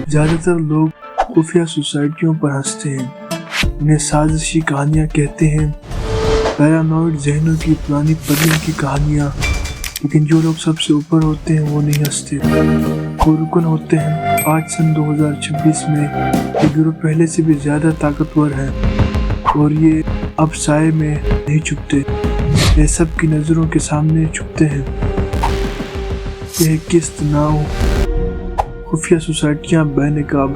زیادہ تر لوگ خفیہ سوسائٹیوں پر ہنستے ہیں، انہیں سازشی کہانیاں کہتے ہیں، پیرانوئڈ ذہنوں کی پرانی پریوں کی کہانیاں، لیکن جو لوگ سب سے اوپر ہوتے ہیں وہ نہیں ہنستے، وہ رکن ہوتے ہیں۔ آج سن 2026 میں یہ گروہ پہلے سے بھی زیادہ طاقتور ہے اور یہ اب سائے میں نہیں چھپتے، یہ سب کی نظروں کے سامنے چھپتے ہیں۔ یہ قسط ناؤ خفیہ سوسائٹیاں بے نقاب،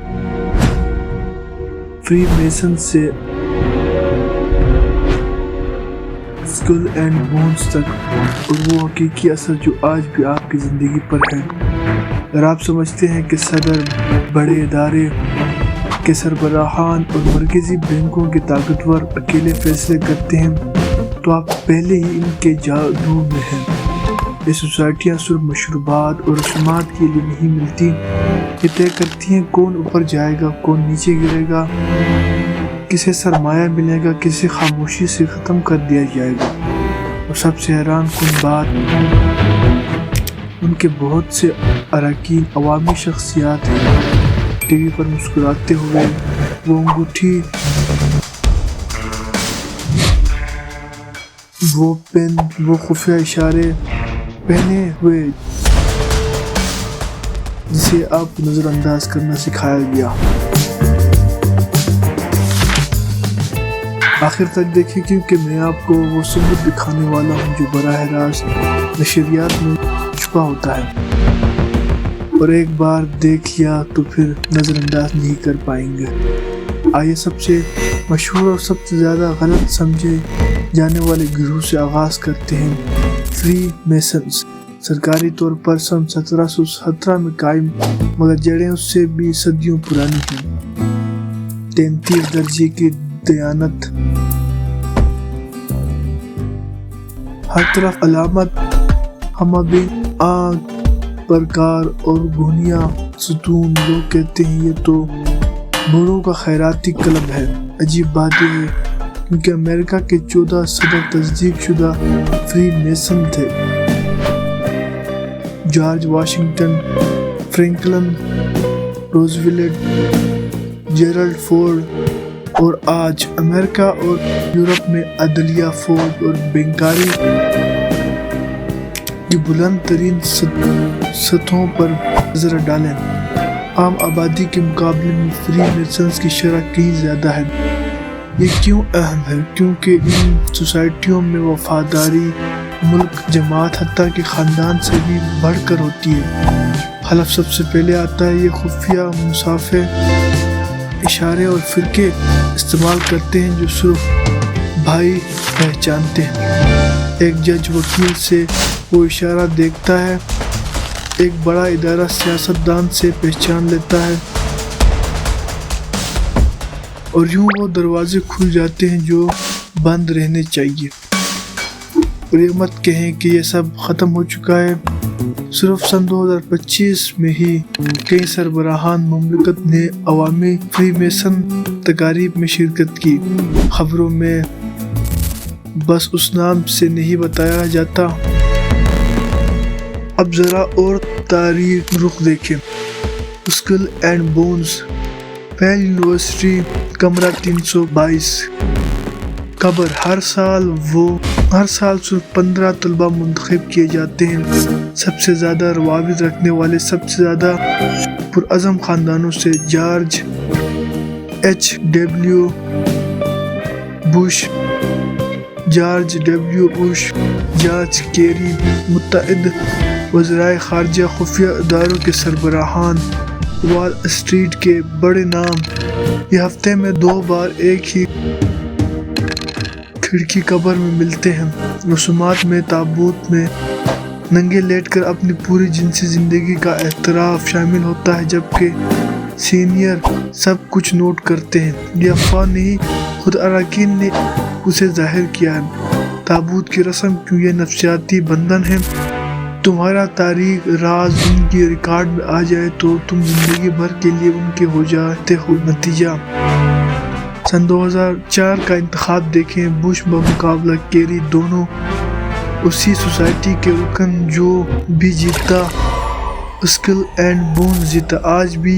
فری میسن سے اسکل اینڈ بونز تک، اور وہ حقیقی اثر جو آج بھی آپ کی زندگی پر ہے۔ اگر آپ سمجھتے ہیں کہ صدر، بڑے ادارے کے سربراہان اور مرکزی بینکوں کے طاقتور اکیلے فیصلے کرتے ہیں تو آپ پہلے ہی ان کے جادو میں ہیں۔ یہ سوسائٹیاں صرف مشروبات اور رسومات کے لیے نہیں ملتی، یہ طے کرتی ہیں کون اوپر جائے گا، کون نیچے گرے گا، کسے سرمایہ ملے گا، کسے خاموشی سے ختم کر دیا جائے گا۔ اور سب سے حیران کن بات، ان کے بہت سے اراکین عوامی شخصیات ہیں۔ ٹی وی پر مسکراتے ہوئے، وہ انگوٹھی، وہ پین، وہ خفیہ اشارے پہنے ہوئے جسے آپ کو نظر انداز کرنا سکھایا گیا۔ آخر تک دیکھیں، کیونکہ میں آپ کو وہ ثبوت دکھانے والا ہوں جو براہ راست نشریات میں چھپا ہوتا ہے، اور ایک بار دیکھ لیا تو پھر نظر انداز نہیں کر پائیں گے۔ آئیے سب سے مشہور اور سب سے زیادہ غلط سمجھے جانے والے گروہ سے آغاز کرتے ہیں۔ فری میسنز سرکاری طور پر سن 1717 میں قائم، مگر جڑیں اس سے بھی صدیوں پرانی ہیں۔ 33 درجے کی دیانت، ہر طرف علامت، ہمابی آنکھ، پرکار اور گھونیاں ستون۔ لوگ کہتے ہیں یہ تو بوڑھوں کا خیراتی کلب ہے۔ عجیب بات یہ ہے کیونکہ امریکہ کے 14 صدر تصدیق شدہ فری میسن تھے، George Washington, Franklin Roosevelt, Gerald Ford, اور آج امریکہ اور یورپ میں عدلیہ، فوج اور بینکاری کی بلند ترین سطحوں پر نظر ڈالیں۔ عام آبادی کے مقابلے میں فری میسنز کی شرح کہیں زیادہ ہے۔ یہ کیوں اہم ہے؟ کیونکہ ان سوسائٹیوں میں وفاداری ملک، جماعت، حتیٰ کہ خاندان سے بھی بڑھ کر ہوتی ہے۔ حلف سب سے پہلے آتا ہے۔ یہ خفیہ مصافحے، اشارے اور فرقے استعمال کرتے ہیں جو صرف بھائی پہچانتے ہیں۔ ایک جج وکیل سے وہ اشارہ دیکھتا ہے، ایک بڑا ادارہ سیاستدان سے پہچان لیتا ہے، اور یوں وہ دروازے کھل جاتے ہیں جو بند رہنے چاہیے۔ اور یہ مت کہیں کہ یہ سب ختم ہو چکا ہے۔ صرف سن 2025 میں ہی کئی سربراہان مملکت نے عوامی فری میسن تقاریب میں شرکت کی۔ خبروں میں بس اس نام سے نہیں بتایا جاتا۔ اب ذرا اور تاریخ رخ دیکھیں۔ اسکل اینڈ بونز، پیل یونیورسٹی، کمرہ 322، قبر۔ ہر سال صرف 15 طلبہ منتخب کیے جاتے ہیں۔ سب سے زیادہ روابط رکھنے والے، سب سے زیادہ پرعزم خاندانوں سے George W Bush, George carry, متعدد وزرائے خارجہ، خفیہ اداروں کے سربراہان، وال اسٹریٹ کے بڑے نام۔ یہ ہفتے میں 2 بار ایک ہی کھڑکی قبر میں ملتے ہیں۔ رسومات میں تابوت میں ننگے لیٹ کر اپنی پوری جنسی زندگی کا اعتراف شامل ہوتا ہے، جبکہ سینئر سب کچھ نوٹ کرتے ہیں۔ یہ افواہ نہیں، خود اراکین نے اسے ظاہر کیا ہے۔ تابوت کی رسم کیوں؟ یہ نفسیاتی بندھن ہے۔ تمہارا تاریخ راز ان کی ریکارڈ میں آ جائے تو تم زندگی بھر کے لیے ان کے ہو جاتے ہو۔ نتیجہ سن 2004 کا انتخاب دیکھیں، بش بمقابلہ کیری، دونوں اسی سوسائٹی کے رکن۔ جو بھی جیتا اسکل اینڈ بونز جیتا۔ آج بھی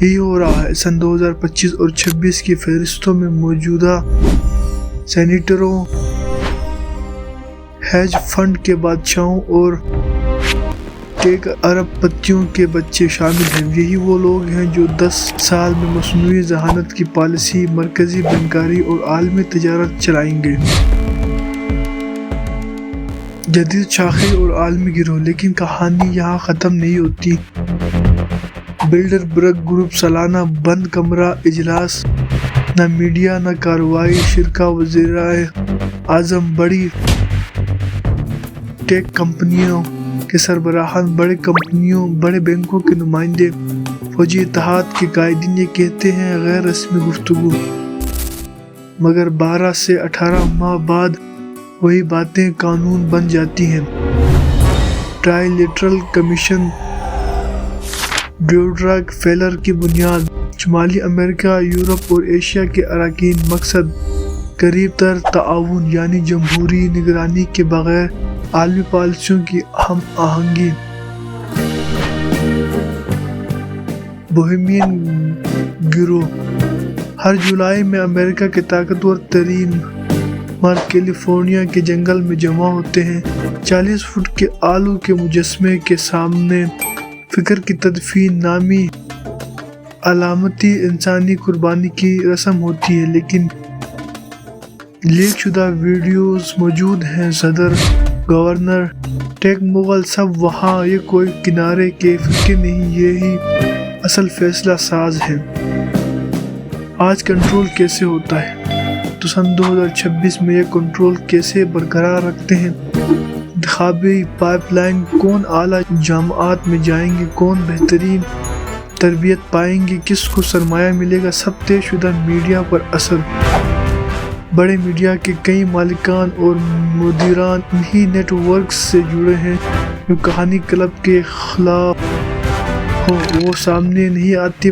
یہی ہو رہا ہے۔ سن 2025 اور 26 کی فہرستوں میں موجودہ سینیٹروں، ہیج فنڈ کے بادشاہوں اور ٹیک ارب پتیوں کے بچے شامل ہیں۔ یہی وہ لوگ ہیں جو 10 سال میں مصنوعی ذہانت کی پالیسی، مرکزی بینکاری اور عالمی تجارت چلائیں گے۔ جدید شاخیں اور عالمی گروہ، لیکن کہانی یہاں ختم نہیں ہوتی۔ بلڈربرگ گروپ سالانہ بند کمرہ اجلاس، نہ میڈیا نہ کارروائی، شرکا وزرائے اعظم، بڑی ٹیک کمپنیوں کے سربراہان، بڑے کمپنیوں، بڑے بینکوں کے نمائندے، فوجی اتحاد کے قائدین، یہ کہتے ہیں غیر رسمی گفتگو، مگر 12 سے 18 ماہ بعد وہی باتیں قانون بن جاتی ہیں۔ ٹرائی لیٹرل کمیشن ڈیوڈراک فیلر کی بنیاد، شمالی امریکہ، یورپ اور ایشیا کے اراکین، مقصد قریب تر تعاون، یعنی جمہوری نگرانی کے بغیر عالمی پالیسیوں کی ہم آہنگی۔ بوہیمین گروہ، ہر جولائی میں امریکہ کے طاقتور ترین مرد کیلیفورنیا کے جنگل میں جمع ہوتے ہیں۔ 40 فٹ کے آلو کے مجسمے کے سامنے فکر کی تدفین نامی علامتی انسانی قربانی کی رسم ہوتی ہے، لیکن لیک شدہ ویڈیوز موجود ہیں۔ صدر، گورنر، ٹیک مغل، سب وہاں۔ یہ کوئی کنارے کے فرقے نہیں، یہی اصل فیصلہ ساز ہیں۔ آج کنٹرول کیسے ہوتا ہے؟ تو سن 2026 میں یہ کنٹرول کیسے برقرار رکھتے ہیں؟ انتخابی پائپ لائن، کون اعلیٰ جامعات میں جائیں گے، کون بہترین تربیت پائیں گے، کس کو سرمایہ ملے گا، سب طے شدہ۔ میڈیا پر اثر، بڑے میڈیا کے کئی مالکان اور مدیران انہی نیٹ ورکس سے جڑے ہیں جو کہانی کلب کے خلاف ہو۔ وہ سامنے نہیں آتے۔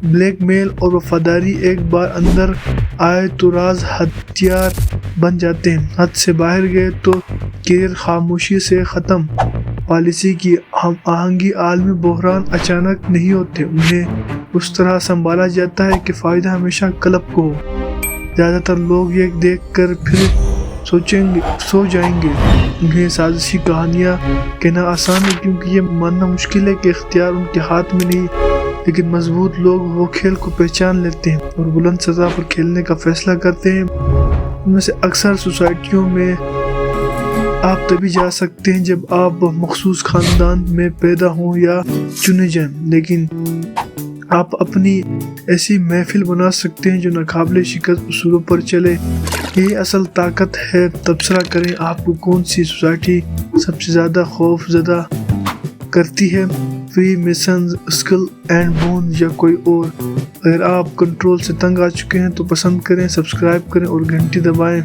بلیک میل اور وفاداری ایک بار اندر آئے تو راز ہتھیار بن جاتے ہیں۔ حد سے باہر گئے تو کیریئر خاموشی سے ختم۔ پالیسی کی ہم آہنگی، عالمی بحران اچانک نہیں ہوتے، انہیں اس طرح سنبھالا جاتا ہے کہ فائدہ ہمیشہ کلب کو ہو۔ زیادہ تر لوگ یہ دیکھ کر پھر سو جائیں گے۔ انہیں سازشی کہانیاں کہنا آسان ہے کیونکہ یہ ماننا مشکل ہے کہ اختیار ان کے ہاتھ میں نہیں، لیکن مضبوط لوگ وہ کھیل کو پہچان لیتے ہیں اور بلند سطح پر کھیلنے کا فیصلہ کرتے ہیں۔ ان میں سے اکثر سوسائٹیوں میں آپ تبھی جا سکتے ہیں جب آپ مخصوص خاندان میں پیدا ہوں یا چنے جائیں، لیکن آپ اپنی ایسی محفل بنا سکتے ہیں جو ناقابل شکست اصولوں پر چلے۔ یہی اصل طاقت ہے۔ تبصرہ کریں، آپ کو کون سی سوسائٹی سب سے زیادہ خوف زدہ کرتی ہے؟ Free masons, skill and bones یا کوئی اور؟ اگر آپ کنٹرول سے تنگ آ چکے ہیں تو پسند کریں، سبسکرائب کریں اور گھنٹی دبائیں۔